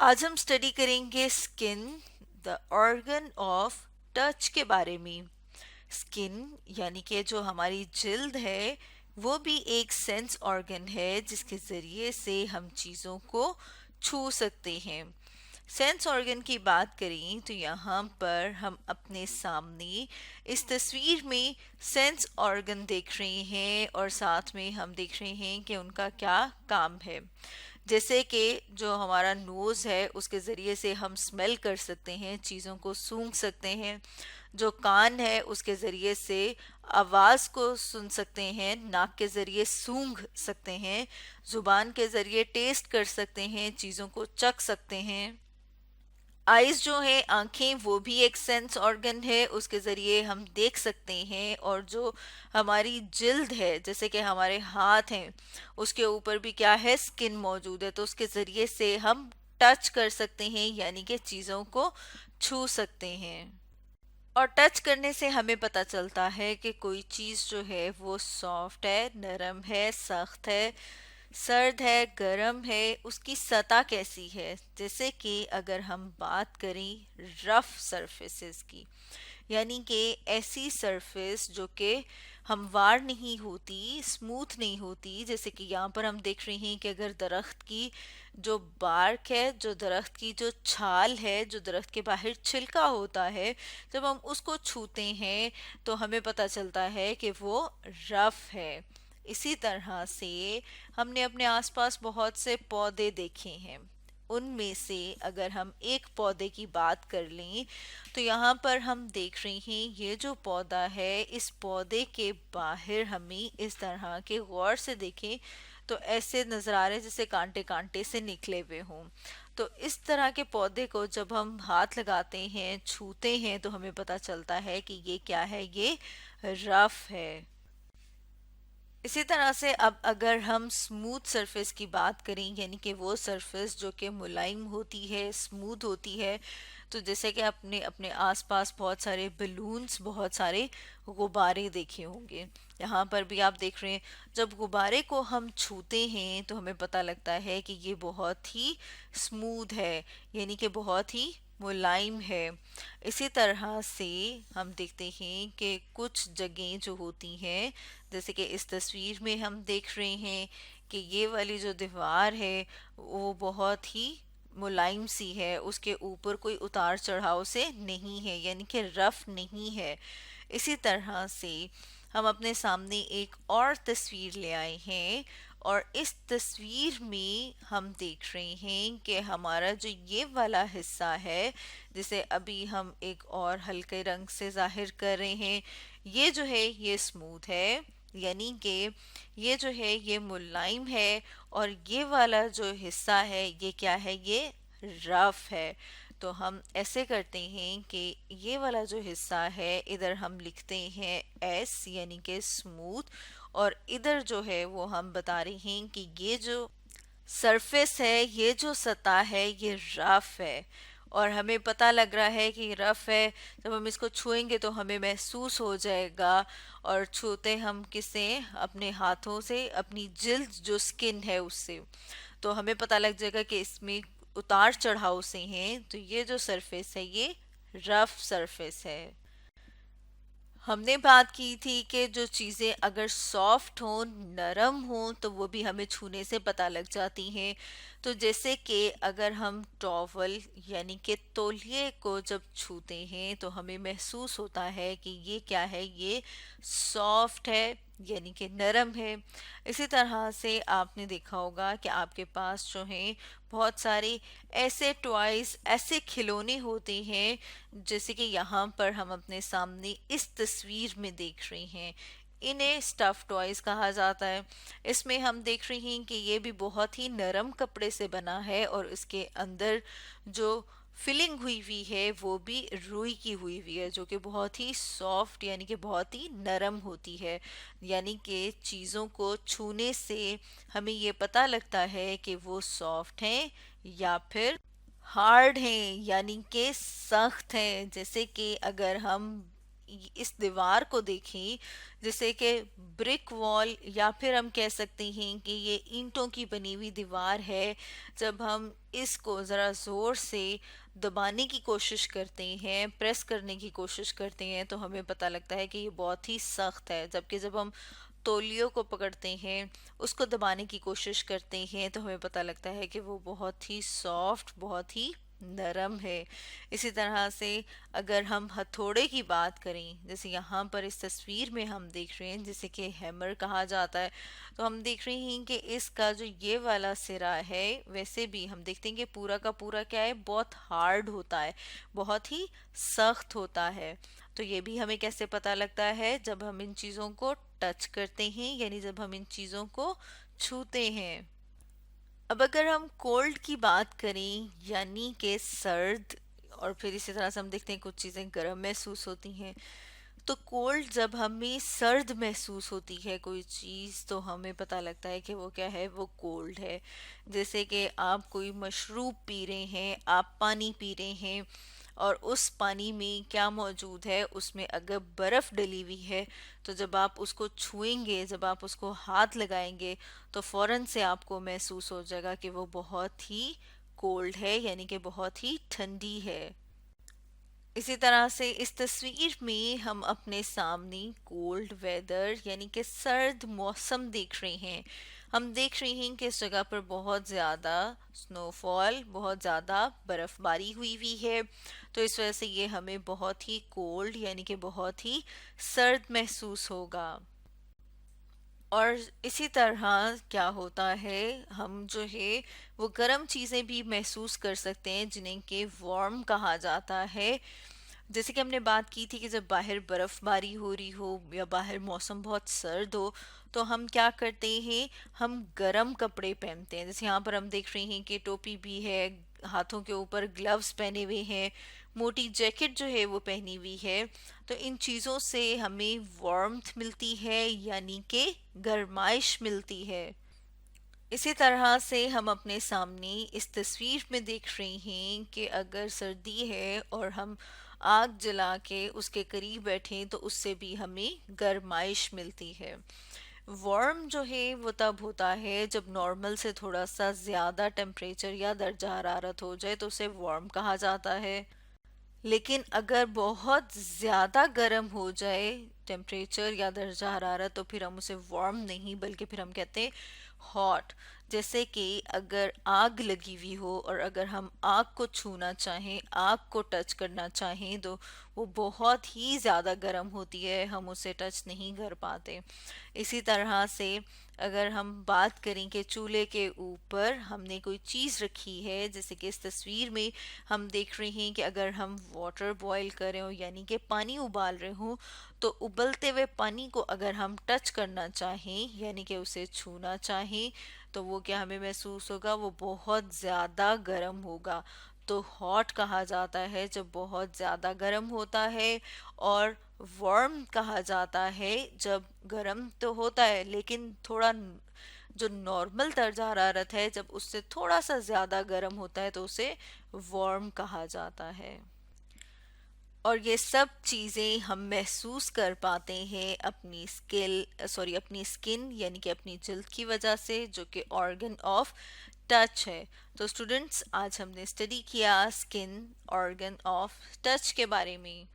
आज हम स्टडी करेंगे skin, the organ of touch के बारे में। स्किन यानी कि जो हमारी जिल्द है वो भी एक सेंस ऑर्गन है जिसके ज़रिए से हम चीज़ों को छू सकते हैं। सेंस ऑर्गन की बात करें तो यहाँ पर हम अपने सामने इस तस्वीर में सेंस ऑर्गन देख रहे हैं और साथ में हम देख रहे हैं कि उनका क्या काम है। जैसे कि जो हमारा नोज़ है उसके ज़रिए से हम स्मेल कर सकते हैं, चीज़ों को सूंघ सकते हैं। जो कान है उसके ज़रिए से आवाज़ को सुन सकते हैं, नाक के ज़रिए सूंघ सकते हैं, ज़ुबान के ज़रिए टेस्ट कर सकते हैं, चीज़ों को चख सकते हैं। आइज जो है, आंखें, वो भी एक सेंस ऑर्गन है, उसके ज़रिए हम देख सकते हैं। और जो हमारी जिल्द है, जैसे कि हमारे हाथ हैं, उसके ऊपर भी क्या है, स्किन मौजूद है, तो उसके ज़रिए से हम टच कर सकते हैं यानी कि चीज़ों को छू सकते हैं। और टच करने से हमें पता चलता है कि कोई चीज़ जो है वो सॉफ्ट है, नरम है, सख्त है, सर्द है, गर्म है, उसकी सतह कैसी है। जैसे कि अगर हम बात करें रफ सरफेसेस की, यानी कि ऐसी सरफेस जो कि हमवार नहीं होती, स्मूथ नहीं होती। जैसे कि यहाँ पर हम देख रहे हैं कि अगर दरख्त की जो बार्क है, जो दरख्त की जो छाल है, जो दरख्त के बाहर छिलका होता है, जब हम उसको छूते हैं तो हमें पता चलता है कि वो रफ है। इसी तरह से हमने अपने आसपास बहुत से पौधे देखे हैं। उनमें से अगर हम एक पौधे की बात कर लें तो यहाँ पर हम देख रहे हैं ये जो पौधा है, इस पौधे के बाहर हमें इस तरह के, गौर से देखें तो ऐसे नजर आ रहे हैं जैसे कांटे कांटे से निकले हुए हों। तो इस तरह के पौधे को जब हम हाथ लगाते हैं, छूते हैं, तो हमें पता चलता है कि ये क्या है, ये रफ है। इसी तरह से अब अगर हम स्मूथ सरफेस की बात करें, यानी कि वो सरफेस जो कि मुलायम होती है, स्मूथ होती है, तो जैसे कि आपने अपने आसपास बहुत सारे बलून्स, बहुत सारे गुब्बारे देखे होंगे। यहाँ पर भी आप देख रहे हैं, जब गुब्बारे को हम छूते हैं तो हमें पता लगता है कि ये बहुत ही स्मूथ है, यानी कि बहुत ही मुलायम है। इसी तरह से हम देखते हैं कि कुछ जगहें जो होती हैं, जैसे कि इस तस्वीर में हम देख रहे हैं कि ये वाली जो दीवार है वो बहुत ही मुलायम सी है, उसके ऊपर कोई उतार चढ़ाव से नहीं है, यानी कि रफ नहीं है। इसी तरह से हम अपने सामने एक और तस्वीर ले आए हैं और इस तस्वीर में हम देख रहे हैं कि हमारा जो ये वाला हिस्सा है, जिसे अभी हम एक और हल्के रंग से जाहिर कर रहे हैं, ये जो है ये स्मूथ है, यानी कि ये जो है ये मुलायम है। और ये वाला जो हिस्सा है ये क्या है, ये रफ है। तो हम ऐसे करते हैं कि ये वाला जो हिस्सा है इधर हम लिखते हैं एस, यानी कि स्मूथ, और इधर जो है वो हम बता रहे हैं कि ये जो सरफेस है, ये जो सतह है, ये रफ है। और हमें पता लग रहा है कि रफ है, जब हम इसको छुएंगे तो हमें महसूस हो जाएगा। और छूते हम किससे, अपने हाथों से, अपनी जिल्द जो स्किन है उससे, तो हमें पता लग जाएगा कि इसमें उतार चढ़ाव से हैं। तो ये जो सरफेस है ये रफ सरफेस है। हमने बात की थी कि जो चीज़ें अगर सॉफ्ट हों, नरम हों, तो वो भी हमें छूने से पता लग जाती हैं। तो जैसे कि अगर हम टॉवल यानी कि तौलिए को जब छूते हैं तो हमें महसूस होता है कि ये क्या है, ये सॉफ्ट है, यानी कि नरम है। इसी तरह से आपने देखा होगा कि आपके पास जो हैं बहुत सारे ऐसे टॉयज, ऐसे खिलौने होते हैं, जैसे कि यहाँ पर हम अपने सामने इस तस्वीर में देख रहे हैं। इन्हें स्टफ टॉयज कहा जाता है। इसमें हम देख रहे हैं कि ये भी बहुत ही नरम कपड़े से बना है और इसके अंदर जो फिलिंग हुई हुई है वो भी रुई की हुई हुई है, जो कि बहुत ही सॉफ्ट, यानी कि बहुत ही नरम होती है। यानी कि चीज़ों को छूने से हमें ये पता लगता है कि वो सॉफ्ट हैं या फिर हार्ड हैं, यानी कि सख्त हैं। जैसे कि अगर हम इस दीवार को देखें, जैसे कि ब्रिक वॉल, या फिर हम कह सकते हैं कि ये ईंटों की बनी हुई दीवार है, जब हम इसको ज़रा ज़ोर से दबाने की कोशिश करते हैं, प्रेस करने की कोशिश करते हैं, तो हमें पता लगता है कि ये बहुत ही सख्त है। जबकि जब हम तौलियों को पकड़ते हैं, उसको दबाने की कोशिश करते हैं, तो हमें पता लगता है कि वो बहुत ही सॉफ्ट, बहुत ही नरम है। इसी तरह से अगर हम हथौड़े की बात करें, जैसे यहाँ पर इस तस्वीर में हम देख रहे हैं जिसे कि हैमर कहा जाता है, तो हम देख रहे हैं कि इसका जो ये वाला सिरा है, वैसे भी हम देखते हैं कि पूरा का पूरा क्या है, बहुत हार्ड होता है, बहुत ही सख्त होता है। तो ये भी हमें कैसे पता लगता है, जब हम इन चीज़ों को टच करते हैं, यानी जब हम इन चीज़ों को छूते हैं। अब अगर हम कोल्ड की बात करें, यानी कि सर्द, और फिर इसी तरह से हम देखते हैं कुछ चीज़ें गर्म महसूस होती हैं। तो कोल्ड, जब हमें सर्द महसूस होती है कोई चीज़, तो हमें पता लगता है कि वो क्या है, वो कोल्ड है। जैसे कि आप कोई मशरूब पी रहे हैं, आप पानी पी रहे हैं, और उस पानी में क्या मौजूद है, उसमें अगर बर्फ़ डली हुई है, तो जब आप उसको छुएंगे, जब आप उसको हाथ लगाएंगे, तो फ़ौरन से आपको महसूस हो जाएगा कि वो बहुत ही कोल्ड है, यानी कि बहुत ही ठंडी है। इसी तरह से इस तस्वीर में हम अपने सामने कोल्ड वेदर, यानी कि सर्द मौसम देख रहे हैं। हम देख रहे हैं कि इस जगह पर बहुत ज़्यादा स्नोफॉल, बहुत ज़्यादा बर्फ़बारी हुई हुई है, तो इस वजह से ये हमें बहुत ही कोल्ड, यानी कि बहुत ही सर्द महसूस होगा। और इसी तरह क्या होता है, हम जो है वो गर्म चीज़ें भी महसूस कर सकते हैं, जिन्हें कि वार्म कहा जाता है। जैसे कि हमने बात की थी कि जब बाहर बर्फ़बारी हो रही हो या बाहर मौसम बहुत सर्द हो, तो हम क्या करते हैं, हम गर्म कपड़े पहनते हैं। जैसे यहाँ पर हम देख रहे हैं कि टोपी भी है, हाथों के ऊपर ग्लव्स पहने हुए हैं, मोटी जैकेट जो है वो पहनी हुई है। तो इन चीज़ों से हमें वार्मथ मिलती है, यानी कि गर्माइश मिलती है। इसी तरह से हम अपने सामने इस तस्वीर में देख रहे हैं कि अगर सर्दी है और हम आग जला के उसके करीब बैठें, तो उससे भी हमें गर्माइश मिलती है। वार्म जो है वो तब होता है जब नॉर्मल से थोड़ा सा ज़्यादा टेम्परेचर या दर्जा हरारत हो जाए, तो उसे वार्म कहा जाता है। लेकिन अगर बहुत ज़्यादा गर्म हो जाए टेम्परेचर या दर्जा हरारत, तो फिर हम उसे वार्म नहीं, बल्कि फिर हम कहते हैं हॉट। जैसे कि अगर आग लगी हुई हो और अगर हम आग को छूना चाहें, आग को टच करना चाहें, तो वो बहुत ही ज़्यादा गर्म होती है, हम उसे टच नहीं कर पाते। इसी तरह से अगर हम बात करें कि चूल्हे के ऊपर हमने कोई चीज़ रखी है, जैसे कि इस तस्वीर में हम देख रहे हैं कि अगर हम वाटर बॉईल कर रहे हो, यानी कि पानी उबाल रहे हो, तो उबलते हुए पानी को अगर हम टच करना चाहें, यानी कि उसे छूना चाहें, तो वो क्या हमें महसूस होगा, वो बहुत ज़्यादा गर्म होगा। तो हॉट कहा जाता है जब बहुत ज़्यादा गर्म होता है, और वार्म कहा जाता है जब गर्म तो होता है, लेकिन थोड़ा जो नॉर्मल दर्जा हरारत है, जब उससे थोड़ा सा ज़्यादा गर्म होता है, तो उसे वार्म कहा जाता है। और ये सब चीज़ें हम महसूस कर पाते हैं अपनी स्किन, यानी कि अपनी जल्द की वजह से, जो कि ऑर्गन ऑफ टच है। तो स्टूडेंट्स, आज हमने स्टडी किया स्किन, ऑर्गन ऑफ टच के बारे में।